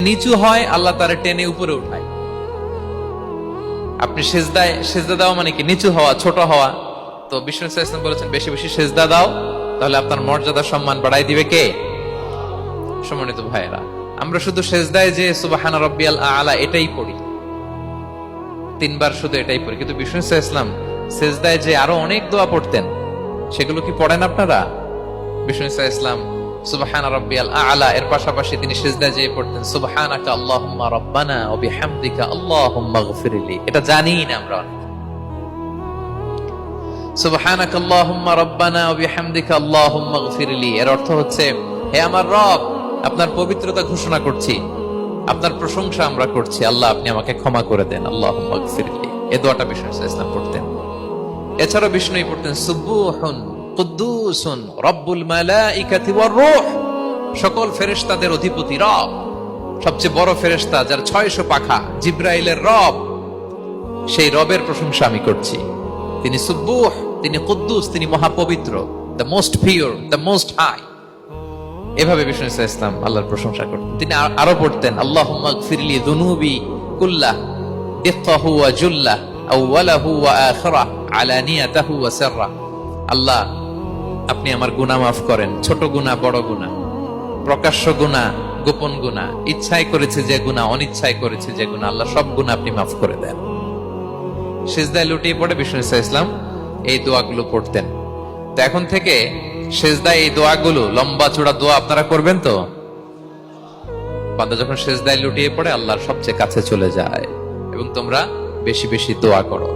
নিচু হয় আল্লাহ তারে টেনে উপরে উঠায়। আপনি সেজদা দাও মানে কি নিচু হওয়া, ছোট হওয়া। তো বিষ্ণু সাল্লাল্লাহু আলাইহি ওয়াসাল্লাম বলেছেন বেশি বেশি সেজদা দাও, তাহলে আপনার মর্যাদা সম্মান বাড়াই দিবে কে? সম্মানিত ভাইয়েরা, আমরা শুধু সেজদায় যে সুবহানা রাব্বিয়াল আ'লা এটাই পড়ি, 3 বার শুধু এটাই পড়ি, কিন্তু বিষ্ণু সাল্লাল্লাহু আলাইহি ওয়াসাল্লাম সেজদায় যে আরো অনেক দোয়া পড়তেন, সেগুলো কি পড়েন আপনারা? বিষ্ণু সাল্লাল্লাহু আলাইহি ওয়াসাল্লাম সুবহানা রাব্বিয়াল আ'লা এর পাশাপাশি তিনি সিজদায় যেয়ে পড়তেন সুবহানাকা আল্লাহুম্মা রাব্বানা ওয়া বিহামদিকা আল্লাহুম্মা ইগফিরলি। এটা জানি না আমরা। সুবহানাকা আল্লাহুম্মা রাব্বানা ওয়া বিহামদিকা আল্লাহুম্মা ইগফিরলি এর অর্থ হচ্ছে, হে আমার রব, আপনার পবিত্রতা ঘোষণা করছি, আপনার প্রশংসা আমরা করছি, আল্লাহ আপনি আমাকে ক্ষমা করে দেন, আল্লাহুম্মা ইগফিরলি। এই দোয়াটা বিষ্ণু সাল্লাল্লাহু আলাইহি ওয়াসাল্লাম পড়তেন। এছাড়াও বিষ্ণুই পড়তেন সুবহুন কুদ্দুসুন রব্বুল মালাইকাতি ওয়ার রূহ, সকল ফেরেশতাদের অধিপতি রব, সবচেয়ে বড় ফেরেশতা যার 600 পাখা, জিবরাইলের রব, সেই রবের প্রশংসা আমি করছি। তিনি সুবহুহ, তিনি কুদ্দুস, তিনি মহাপবিত্র, the most pure, the most high. এভাবে বিষ্ণু সাল্লাল্লাহু আলাইহি ওয়াসাল্লাম আল্লাহর প্রশংসা করতেন। তিনি আরো পড়তেন আল্লাহুম্মা ইগফিরলি যুনুবি কুল্লাহ দিক্কাহু ওয়া জুল্লাহ আউওয়ালাহু ওয়া আখিরাহ আলানিয়াতাহু ওয়া সিররাহ। আল্লাহ আপনি আমার গুনাহ মাফ করেন, ছোট গুনাহ, বড় গুনাহ, প্রকাশ্য গুনাহ, গোপন গুনাহ, ইচ্ছায় করেছে যে গুনাহ, অনিচ্ছায় করেছে যে গুনাহ, আল্লাহ সব গুনাহ আপনি মাফ করে দেন। সিজদায় লুটিয়ে পড়ে বিষ্ণু সাল্লাল্লাহু আলাইহি ওয়াসাল্লাম এই দোয়াগুলো পড়তেন। তো এখন থেকে সিজদায় এই দোয়াগুলো, লম্বা চূড়া দোয়া আপনারা করবেন তো? বান্দা যখন সিজদায় লুটিয়ে পড়ে আল্লাহর সবচেয়ে কাছে চলে যায়, এবং তোমরা বেশি বেশি দোয়া করো।